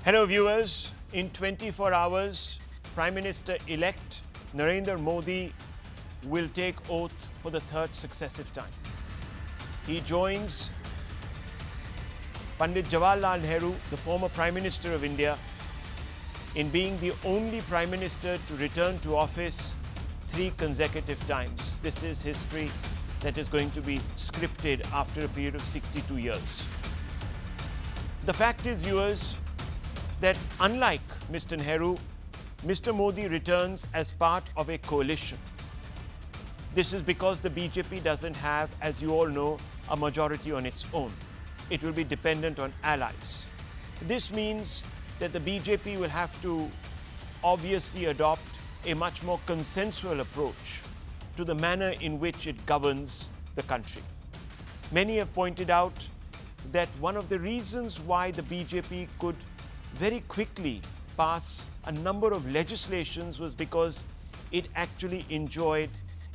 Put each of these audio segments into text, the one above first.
Hello viewers, in 24 hours, Prime Minister-elect Narendra Modi will take oath for the third successive time. He joins Pandit Jawaharlal Nehru, the former Prime Minister of India, in being the only Prime Minister to return to office 3 consecutive times. This is history that is going to be scripted after a period of 62 years. The fact is, viewers, that unlike Mr. Nehru, Mr. Modi returns as part of a coalition. This is because the BJP doesn't have, as you all know, a majority on its own. It will be dependent on allies. This means that the BJP will have to obviously adopt a much more consensual approach to the manner in which it governs the country. Many have pointed out that one of the reasons why the BJP could very quickly pass a number of legislations was because it actually enjoyed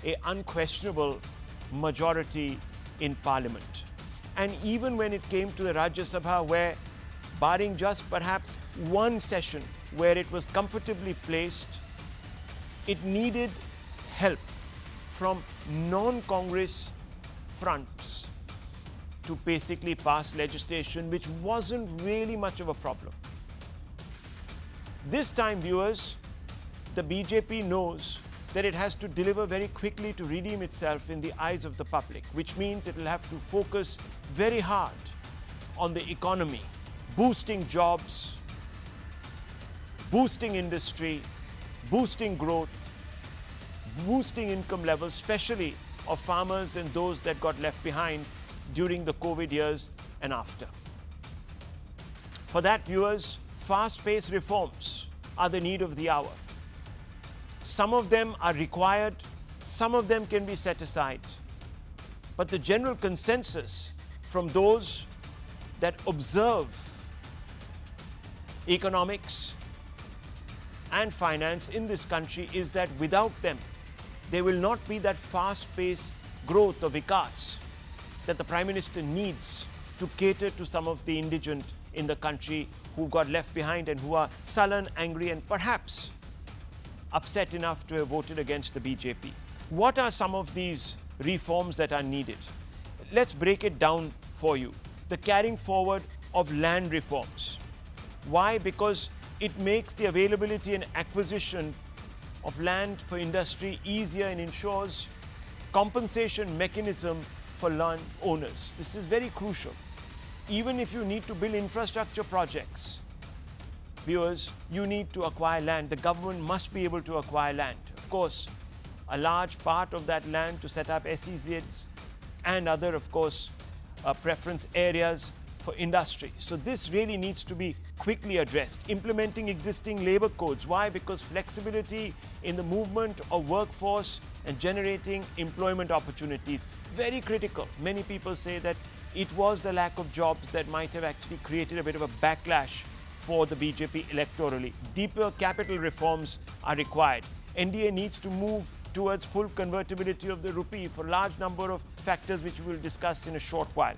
an unquestionable majority in Parliament. And even when it came to the Rajya Sabha, where barring just perhaps one session where it was comfortably placed, it needed help from non-Congress fronts to basically pass legislation, which wasn't really much of a problem. This time, viewers, the BJP knows that it has to deliver very quickly to redeem itself in the eyes of the public, which means it will have to focus very hard on the economy, boosting jobs, boosting industry, boosting growth, boosting income levels, especially of farmers and those that got left behind during the COVID years and after. For that, viewers, fast-paced reforms are the need of the hour. Some of them are required, some of them can be set aside. But the general consensus from those that observe economics and finance in this country is that without them, there will not be that fast-paced growth of Vikas that the Prime Minister needs to cater to some of the indigent in the country who got left behind and who are sullen, angry, and perhaps upset enough to have voted against the BJP. What are some of these reforms that are needed? Let's break it down for you. The carrying forward of land reforms. Why? Because it makes the availability and acquisition of land for industry easier and ensures compensation mechanism for land owners. This is very crucial. Even if you need to build infrastructure projects, viewers, you need to acquire land. The government must be able to acquire land. Of course, a large part of that land to set up SEZs and other, of course, preference areas for industry. So this really needs to be quickly addressed. Implementing existing labor codes. Why? Because flexibility in the movement of workforce and generating employment opportunities, very critical. Many people say that it was the lack of jobs that might have actually created a bit of a backlash for the BJP electorally. Deeper capital reforms are required. NDA needs to move towards full convertibility of the rupee for a large number of factors which we will discuss in a short while.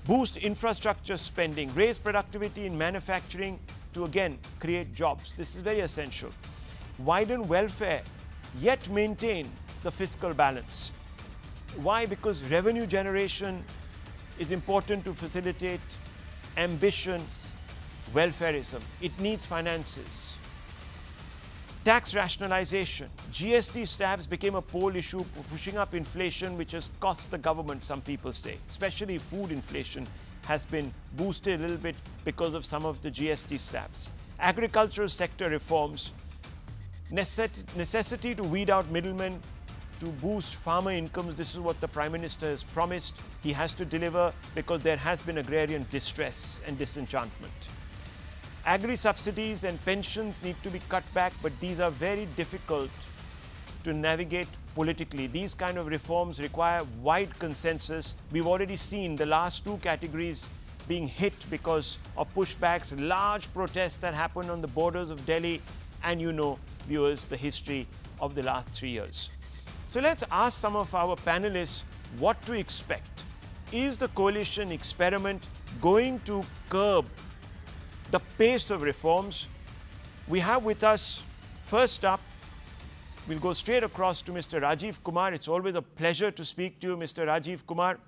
Boost infrastructure spending, raise productivity in manufacturing to again create jobs. This is very essential. Widen welfare, yet maintain the fiscal balance. Why? Because revenue generation is important to facilitate ambition, welfareism. It needs finances. Tax rationalization. GST slabs became a poll issue, pushing up inflation, which has cost the government, some people say. Especially food inflation has been boosted a little bit because of some of the GST slabs. Agricultural sector reforms. Necessity to weed out middlemen to boost farmer incomes. This is what the Prime Minister has promised. He has to deliver because there has been agrarian distress and disenchantment. Agri-subsidies and pensions need to be cut back, but these are very difficult to navigate politically. These kind of reforms require wide consensus. We've already seen the last 2 categories being hit because of pushbacks, large protests that happened on the borders of Delhi, and you know, viewers, the history of the last 3 years. So let's ask some of our panelists what to expect. Is the coalition experiment going to curb the pace of reforms. We have with us, first up, we'll go straight across to Mr. Rajiv Kumar. It's always a pleasure to speak to you, Mr. Rajiv Kumar.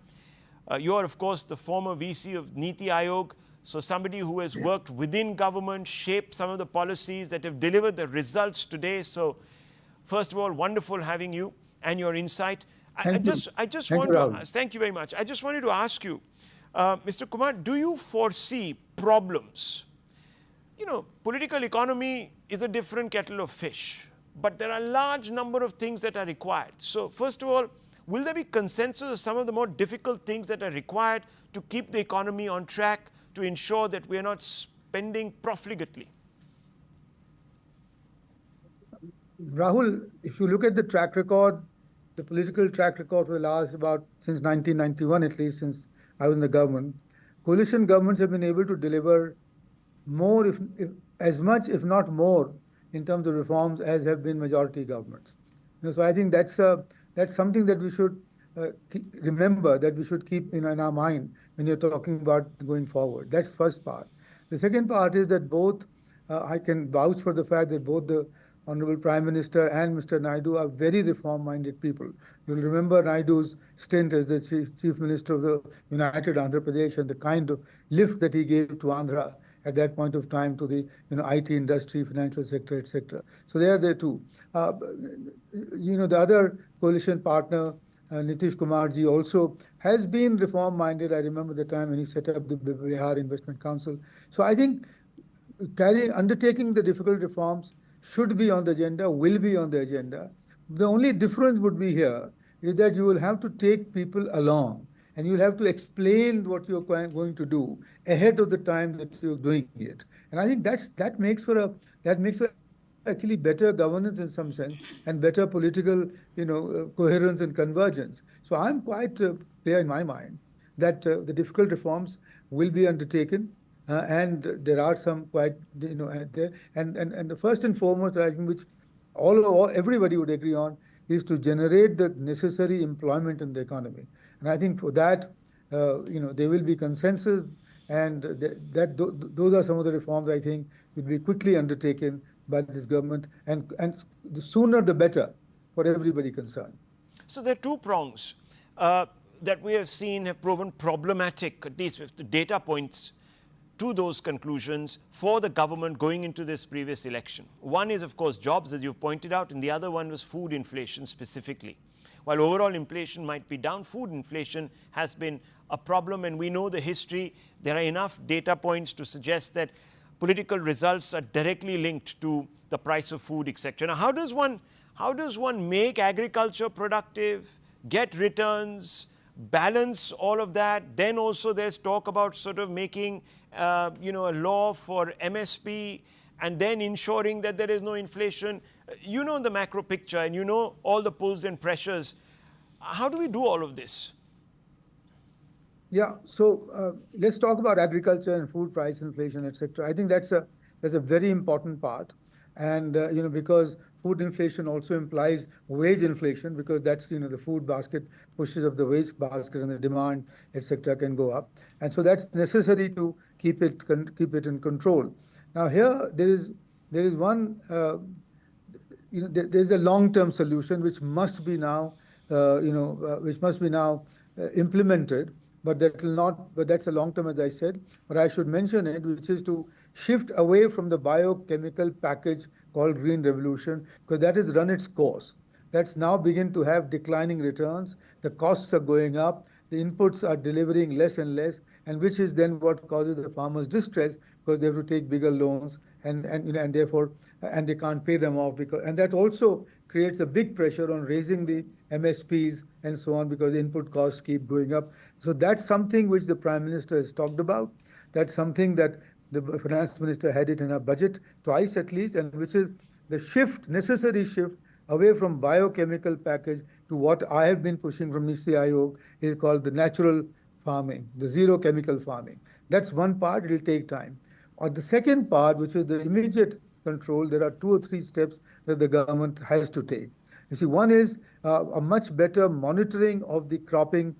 You are, of course, the former VC of Niti Aayog, so somebody who has worked within government, shaped some of the policies that have delivered the results today. So, first of all, wonderful having you and your insight. Thank you. Thank you very much. I just wanted to ask you, Mr. Kumar, do you foresee problems? You know, political economy is a different kettle of fish, but there are a large number of things that are required. So, first of all, will there be consensus of some of the more difficult things that are required to keep the economy on track, to ensure that we are not spending profligately? Rahul, if you look at the track record, the political track record for the last since 1991, at least since I was in the government, coalition governments have been able to deliver more, if as much, if not more, in terms of reforms as have been majority governments. So I think that's something that we should remember, that we should keep in our mind when you're talking about going forward. That's the first part. The second part is that both, I can vouch for the fact that both the Honorable Prime Minister and Mr. Naidu are very reform-minded people. You'll remember Naidu's stint as the Chief Minister of the United Andhra Pradesh and the kind of lift that he gave to Andhra at that point of time to the IT industry, financial sector, etc. So they are there too. The other coalition partner, Nitish Kumar ji, also has been reform-minded. I remember the time when he set up the Bihar Investment Council. So I think undertaking the difficult reforms should be on the agenda, will be on the agenda. The only difference would be here is that you will have to take people along and you'll have to explain what you're going to do ahead of the time that you're doing it. And I think that makes for actually better governance in some sense and better political coherence and convergence. So I'm quite clear in my mind that the difficult reforms will be undertaken. And there are some quite, there. And the first and foremost, I think, which everybody would agree on, is to generate the necessary employment in the economy. And I think for that, there will be consensus, and those are some of the reforms I think will be quickly undertaken by this government, and the sooner the better for everybody concerned. So there are two prongs that we have seen have proven problematic, at least if the data points to those conclusions for the government going into this previous election. One is, of course, jobs, as you've pointed out, and the other one was food inflation specifically. While overall inflation might be down, food inflation has been a problem, and we know the history. There are enough data points to suggest that political results are directly linked to the price of food, etc. Now, how does one make agriculture productive, get returns, balance all of that? Then also there's talk about sort of making a law for MSP and then ensuring that there is no inflation. You know the macro picture and you know all the pulls and pressures. How do we do all of this? Yeah, so let's talk about agriculture and food price inflation, etc. I think that's a very important part, and because food inflation also implies wage inflation, because that's the food basket pushes up the wage basket and the demand, etc., can go up, and so that's necessary to keep it in control. Now here there is one there's a long-term solution which must be now implemented. But that's a long term, as I said. But I should mention it, which is to shift away from the biochemical package called Green Revolution, because that has run its course. That's now begin to have declining returns. The costs are going up. The inputs are delivering less and less, and which is then what causes the farmers distress, because they have to take bigger loans and therefore they can't pay them off, and that also creates a big pressure on raising the MSPs and so on, because the input costs keep going up. So that's something which the Prime Minister has talked about. That's something that the Finance Minister had it in her budget twice at least, and which is the necessary shift away from biochemical package to what I have been pushing from Niti Aayog, is called the natural farming, the zero chemical farming. That's one part. It will take time. On the second part, which is the immediate control, there are 2 or 3 steps that the government has to take. You see, one is a much better monitoring of the cropping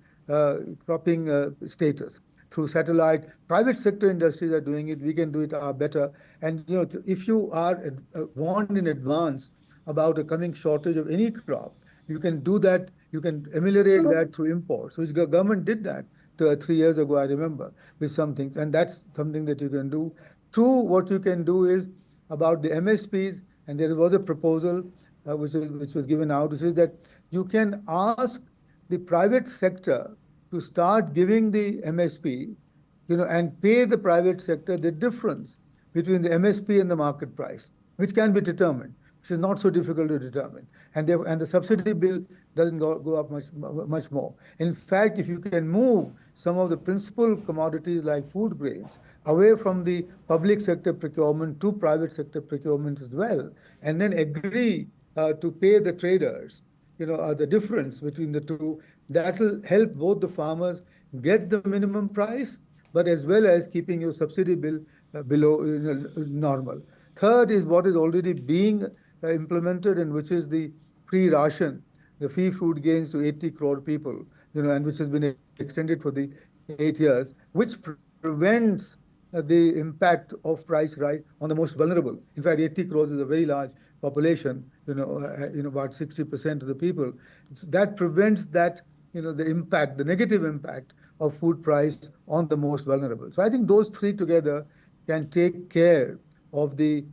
status. through satellite. Private sector industries are doing it. We can do it better. And if you are warned in advance about a coming shortage of any crop, you can do that. You can ameliorate that through imports, which the government did that 3 years ago, I remember, with some things. And that's something that you can do. Two, what you can do is about the MSPs, and there was a proposal which was given out, which is that you can ask the private sector to start giving the MSP, and pay the private sector the difference between the MSP and the market price, which can be determined, which is not so difficult to determine. And the subsidy bill doesn't go up much more. In fact, if you can move some of the principal commodities like food grains away from the public sector procurement to private sector procurement as well, and then agree to pay the traders, the difference between the two, that will help both the farmers get the minimum price, but as well as keeping your subsidy bill below normal. Third is what is already being implemented, and which is the free ration, the free food gains to 80 crore people, and which has been extended for the 8 years, which prevents the impact of price rise on the most vulnerable. In fact, 80 crores is a very large population, about 60% of the people. So that prevents that, the impact, the negative impact of food price on the most vulnerable. So I think those three together can take care of the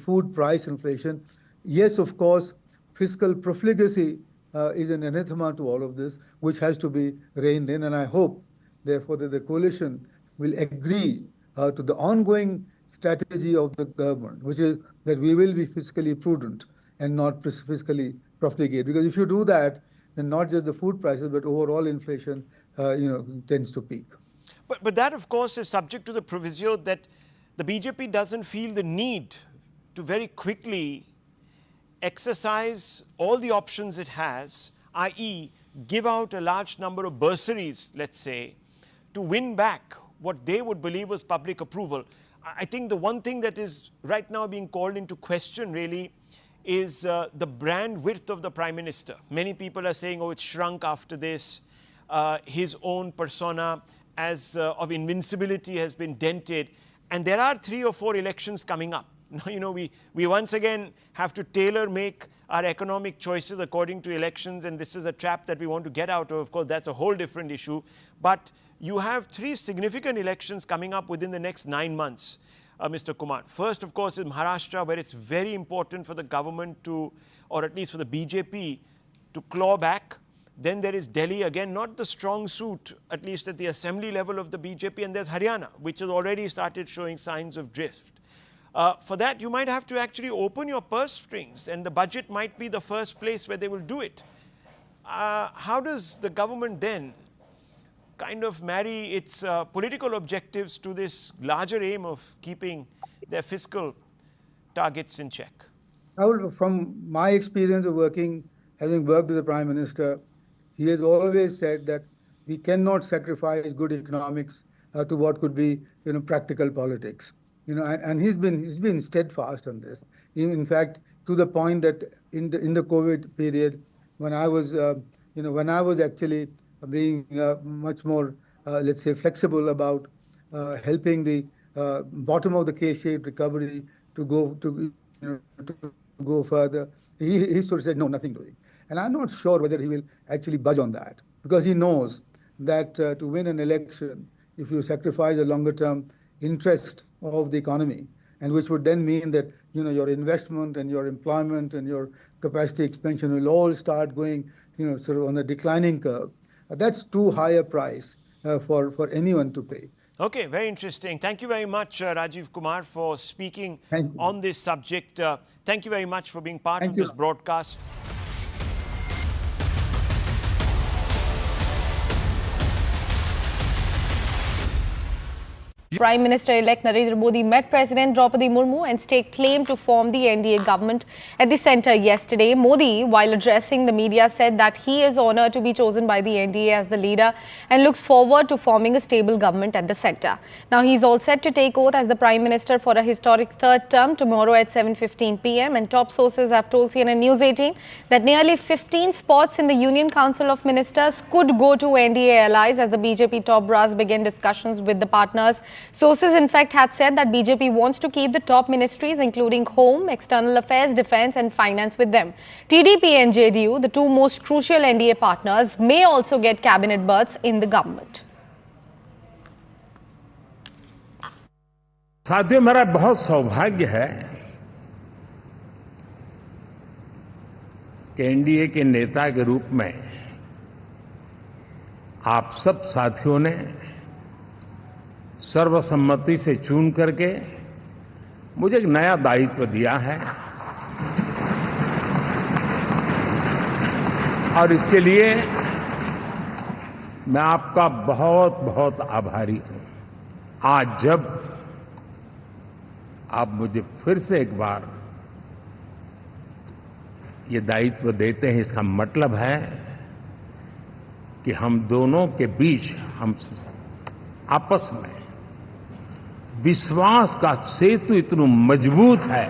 food price inflation. Yes, of course, fiscal profligacy is an anathema to all of this, which has to be reined in. And I hope, therefore, that the coalition will agree to the ongoing strategy of the government, which is that we will be fiscally prudent and not fiscally profligate. Because if you do that, then not just the food prices, but overall inflation, tends to peak. But that, of course, is subject to the proviso that the BJP doesn't feel the need to very quickly exercise all the options it has, i.e., give out a large number of bursaries, let's say, to win back what they would believe was public approval. I think the one thing that is right now being called into question really is the brand width of the Prime Minister. Many people are saying, it's shrunk after this. His own persona of invincibility has been dented. And there are 3 or 4 elections coming up. Now, we once again have to tailor-make our economic choices according to elections, and this is a trap that we want to get out of. Of course, that's a whole different issue. But you have 3 significant elections coming up within the next 9 months, Mr. Kumar. First, of course, is Maharashtra, where it's very important for the government to, or at least for the BJP, to claw back. Then there is Delhi, again, not the strong suit, at least at the assembly level of the BJP. And there's Haryana, which has already started showing signs of drift. For that, you might have to actually open your purse strings, and the budget might be the first place where they will do it. How does the government then kind of marry its political objectives to this larger aim of keeping their fiscal targets in check? From my experience of having worked with the Prime Minister, he has always said that we cannot sacrifice good economics to what could be, practical politics. And he's been steadfast on this. In fact, to the point that in the COVID period, when I was actually being much more, let's say, flexible about helping the bottom of the K-shaped recovery to go further, he sort of said, no, nothing doing. And I'm not sure whether he will actually budge on that, because he knows that to win an election, if you sacrifice a longer-term interest of the economy, and which would then mean that your investment and your employment and your capacity expansion will all start going sort of on the declining curve. That's too high a price for anyone to pay. Okay, very interesting. Thank you very much, Rajiv Kumar, for speaking on this subject. Thank you very much for being part of this broadcast. Prime Minister-elect Narendra Modi met President Draupadi Murmu and staked claim to form the NDA government at the centre yesterday. Modi, while addressing the media, said that he is honoured to be chosen by the NDA as the leader and looks forward to forming a stable government at the centre. Now, he is all set to take oath as the Prime Minister for a historic third term tomorrow at 7:15 p.m. And top sources have told CNN News 18 that nearly 15 spots in the Union Council of Ministers could go to NDA allies as the BJP top brass began discussions with the partners. Sources, in fact, had said that BJP wants to keep the top ministries, including Home, External Affairs, Defence and Finance with them. TDP and JDU, the two most crucial NDA partners, may also get cabinet berths in the government. साथियों, मेरा बहुत सौभाग्य है कि NDA के नेता के रूप में आप सब साथियों ने सर्वसम्मति से चुन करके मुझे एक नया दायित्व दिया है और इसके लिए मैं आपका बहुत बहुत आभारी हूं। आज जब आप मुझे फिर से एक बार ये दायित्व देते हैं, इसका मतलब है कि हम दोनों के बीच हम आपस में विश्वास का सेतु इतना मजबूत है।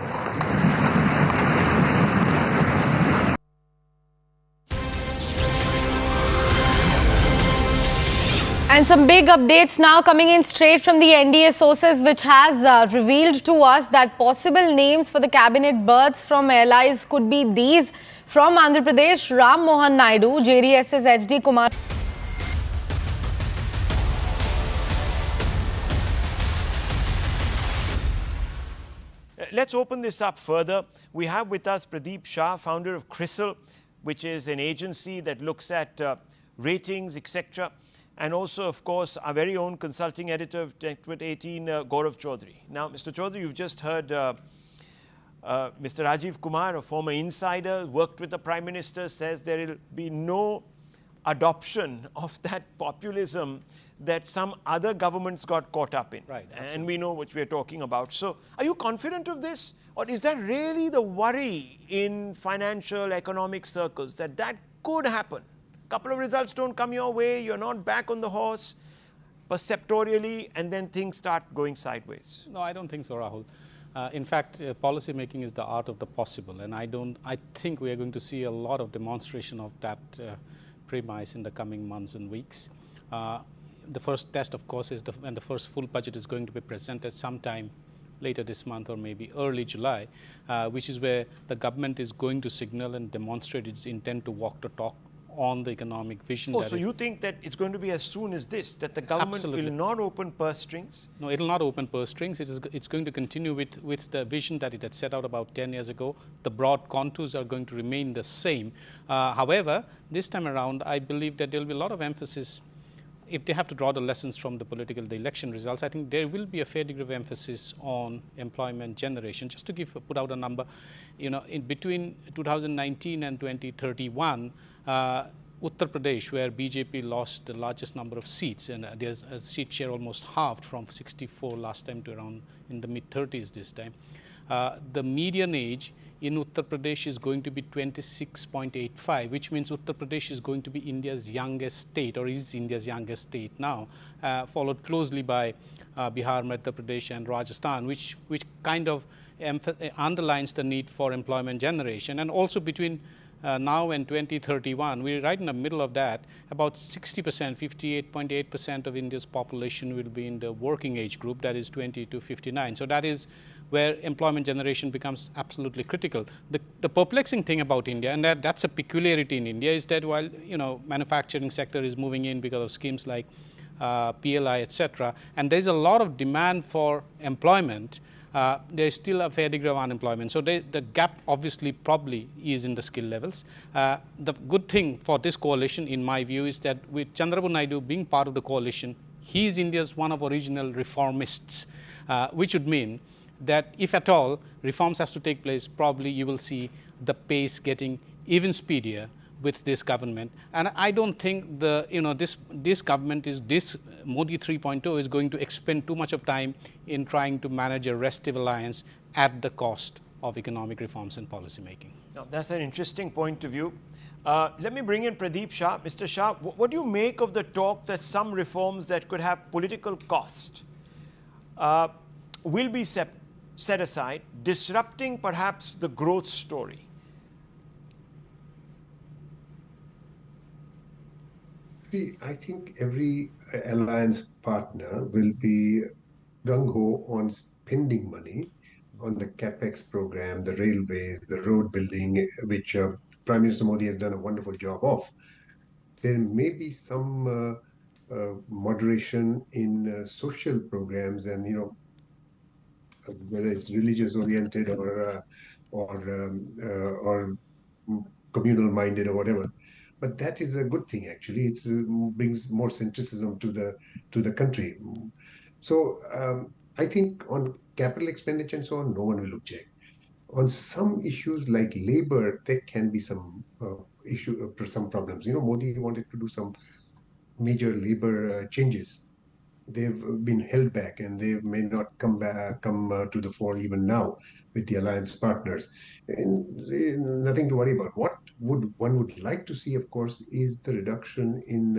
And some big updates now coming in straight from the NDA sources, which has revealed to us that possible names for the cabinet berths from allies could be these: from Andhra Pradesh, Ram Mohan Naidu, JDS's HD Kumar. Let's open this up further. We have with us Pradeep Shah, founder of CRISIL, which is an agency that looks at ratings, etc. And also, of course, our very own consulting editor of News18, Gaurav Chaudhary. Now, Mr. Chaudhary, you've just heard Mr. Rajiv Kumar, a former insider, worked with the Prime Minister, says there will be no adoption of that populism that some other governments got caught up in. Right, and we know what we're talking about. So are you confident of this? Or is that really the worry in financial, economic circles, that that could happen? A couple of results don't come your way, you're not back on the horse perceptorially, and then things start going sideways. No, I don't think so, Rahul. In fact, policy making is the art of the possible, and I think we are going to see a lot of demonstration of that premise in the coming months and weeks. The first test, of course, is when the first full budget is going to be presented sometime later this month or maybe early July, which is where the government is going to signal and demonstrate its intent to walk the talk on the economic vision. Oh, so you think that it's going to be as soon as this, that the government Absolutely. will not open purse strings? No, it will not open purse strings. It's going to continue with the vision that it had set out about 10 years ago. The broad contours are going to remain the same. However, this time around, I believe that there will be a lot of emphasis. If they have to draw the lessons from the election results, I think there will be a fair degree of emphasis on employment generation. Just to put out a number, in between 2019 and 2031, Uttar Pradesh, where BJP lost the largest number of seats, and there's a seat share almost halved from 64 last time to around in the mid-30s this time. The median age in Uttar Pradesh is going to be 26.85, which means Uttar Pradesh is going to be India's youngest state, or is India's youngest state now, followed closely by Bihar, Madhya Pradesh and Rajasthan, which kind of underlines the need for employment generation. And also between now and 2031, we're right in the middle of that. About 60%, 58.8% of India's population will be in the working age group, that is 20 to 59. So that is where employment generation becomes absolutely critical. The perplexing thing about India, and that's a peculiarity in India, is that while manufacturing sector is moving in because of schemes like PLI, etc., and there's a lot of demand for employment, there's still a fair degree of unemployment. So the gap obviously probably is in the skill levels. The good thing for this coalition, in my view, is that with Chandrababu Naidu being part of the coalition, he is India's one of original reformists, which would mean that if at all reforms has to take place, probably you will see the pace getting even speedier with this government, and I don't think this government this Modi 3.0 is going to expend too much of time in trying to manage a restive alliance at the cost of economic reforms and policy making. Now, that's an interesting point of view. Let me bring in Pradeep Shah. Mr. Shah, what do you make of the talk that some reforms that could have political cost will be set aside, disrupting perhaps the growth story? See, I think every alliance partner will be gung-ho on spending money on the capex program, the railways, the road building, which Prime Minister Modi has done a wonderful job of. There may be some moderation in social programs, and whether it's religious oriented or communal minded or whatever. But that is a good thing, actually. It brings more centricism to the country. So I think on capital expenditure and so on, no one will object. On some issues like labor, there can be some some problems. Modi wanted to do some major labor changes. They've been held back, and they may not come to the fore even now with the alliance partners. And nothing to worry about. What one would like to see, of course, is the reduction in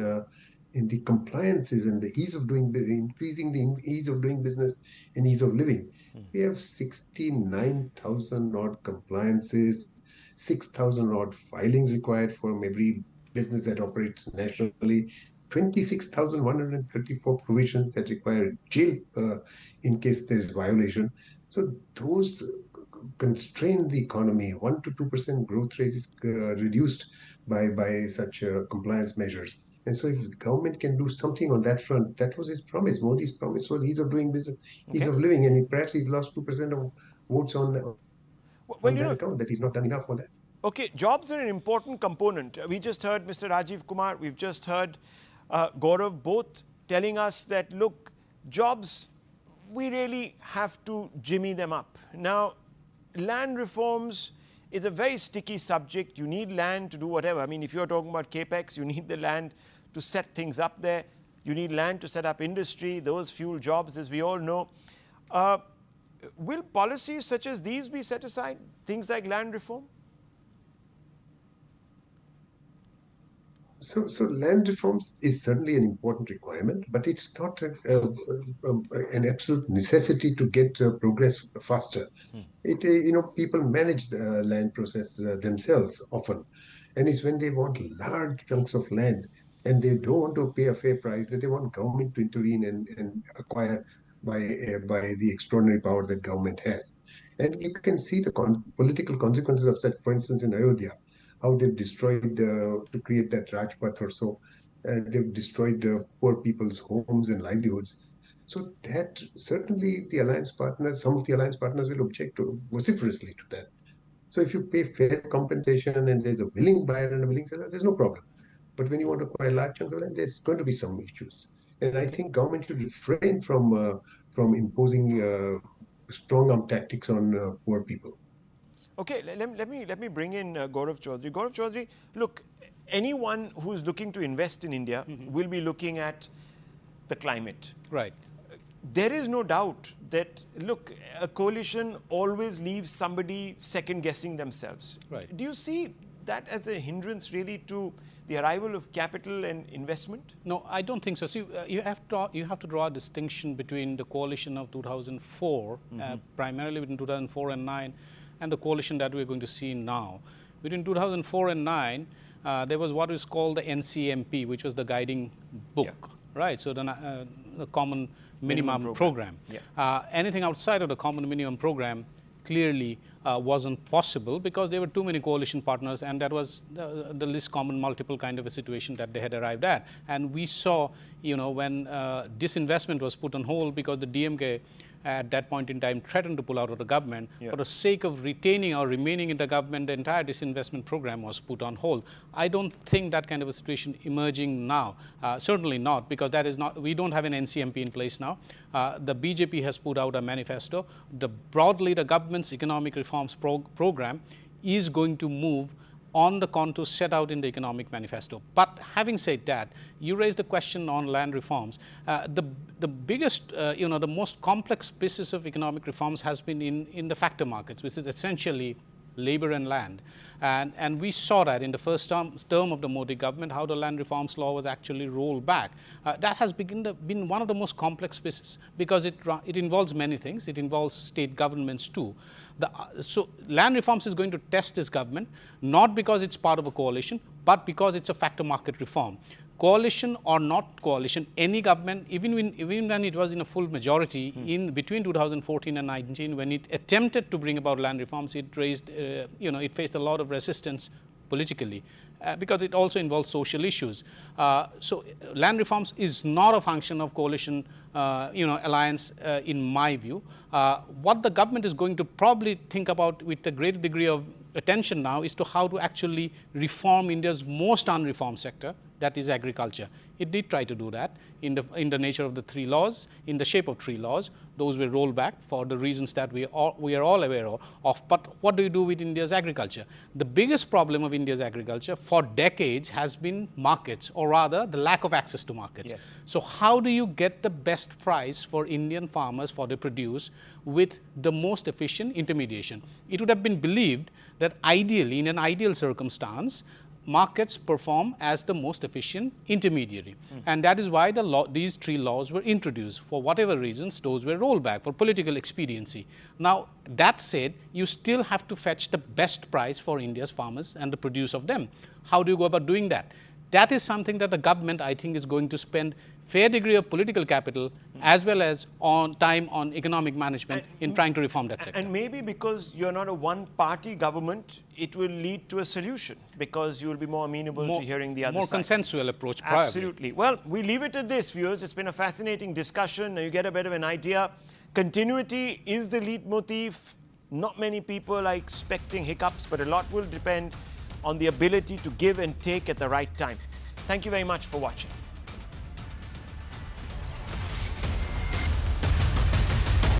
the compliances and the ease of doing, increasing the ease of doing business and ease of living. We have 69,000 odd compliances, 6,000 odd filings required from every business that operates nationally, 26,134 provisions that require jail in case there is violation. So those constrain the economy. 1 to 2% growth rate is reduced by such compliance measures. And so if the government can do something on that front, that was his promise. Modi's promise was ease of doing business, ease of living, and perhaps he's lost 2% of votes on that account, that he's not done enough on that. Okay, jobs are an important component. We just heard Mr. Rajiv Kumar, we've just heard Gaurav, both telling us that, look, jobs, we really have to jimmy them up. Now, land reforms is a very sticky subject. You need land to do whatever. I mean, if you're talking about capex, you need the land to set things up there. You need land to set up industry. Those fuel jobs, as we all know. Will policies such as these be set aside? Things like land reform? So land reforms is certainly an important requirement, but it's not an absolute necessity to get progress faster. People manage the land process themselves often, and it's when they want large chunks of land and they don't want to pay a fair price, that they want government to intervene and acquire by the extraordinary power that government has. And you can see the political consequences of that, for instance, in Ayodhya, how they've destroyed, to create that Rajpath or so, they've destroyed poor people's homes and livelihoods. So that certainly the alliance partners, some of the alliance partners will object vociferously to that. So if you pay fair compensation and there's a willing buyer and a willing seller, there's no problem. But when you want to acquire large chunks of land, there's going to be some issues. And I think government should refrain from imposing strong-arm tactics on poor people. Okay, let me bring in Gaurav Chaudhary. Gaurav Chaudhary, look, anyone who's looking to invest in India will be looking at the climate. Right. There is no doubt that, look, a coalition always leaves somebody second-guessing themselves. Right. Do you see that as a hindrance really to the arrival of capital and investment? No, I don't think so. See, you have to draw a distinction between the coalition of 2004, primarily between 2004 and 9, and the coalition that we're going to see now. Between 2004 and 9, there was what is called the NCMP, which was the guiding book, right? So the Common Minimum Program. Yeah. Anything outside of the Common Minimum Program clearly wasn't possible because there were too many coalition partners, and that was the least common multiple kind of a situation that they had arrived at. And we saw, when disinvestment was put on hold because the DMK at that point in time threatened to pull out of the government. For the sake of retaining or remaining in the government, the entire disinvestment program was put on hold. I don't think that kind of a situation emerging now. Certainly not, because that is not, we don't have an NCMP in place now. The BJP has put out a manifesto. Broadly, the government's economic reforms program is going to move on the contours set out in the economic manifesto. But having said that, you raised the question on land reforms. The biggest, the most complex pieces of economic reforms has been in the factor markets, which is essentially labor and land. And we saw that in the first term of the Modi government, how the land reforms law was actually rolled back. That has been one of the most complex pieces, because it involves many things. It involves state governments too. So land reforms is going to test this government, not because it's part of a coalition, but because it's a factor market reform. Coalition or not coalition, any government, even when it was in a full majority in between 2014 and 19, when it attempted to bring about land reforms, it raised, it faced a lot of resistance politically, because it also involves social issues. So land reforms is not a function of coalition, alliance, in my view. What the government is going to probably think about with a greater degree of attention now is to how to actually reform India's most unreformed sector, that is agriculture. It did try to do that in the nature of the 3 laws, in the shape of 3 laws. Those were rolled back for the reasons that we are all aware of. But what do you do with India's agriculture? The biggest problem of India's agriculture for decades has been markets, or rather the lack of access to markets. Yeah. So how do you get the best price for Indian farmers for their produce with the most efficient intermediation? It would have been believed that ideally, in an ideal circumstance, markets perform as the most efficient intermediary. And that is why these 3 laws were introduced. For whatever reasons, those were rolled back for political expediency. Now, that said, you still have to fetch the best price for India's farmers and the produce of them. How do you go about doing that? That is something that the government, I think, is going to spend fair degree of political capital as well as time on economic management in trying to reform that sector. And maybe because you're not a one-party government, it will lead to a solution, because you will be more amenable to hearing the other side. More consensual approach, probably. Absolutely. Well, we leave it at this, viewers. It's been a fascinating discussion. You get a bit of an idea. Continuity is the leitmotif. Not many people are expecting hiccups, but a lot will depend on the ability to give and take at the right time. Thank you very much for watching.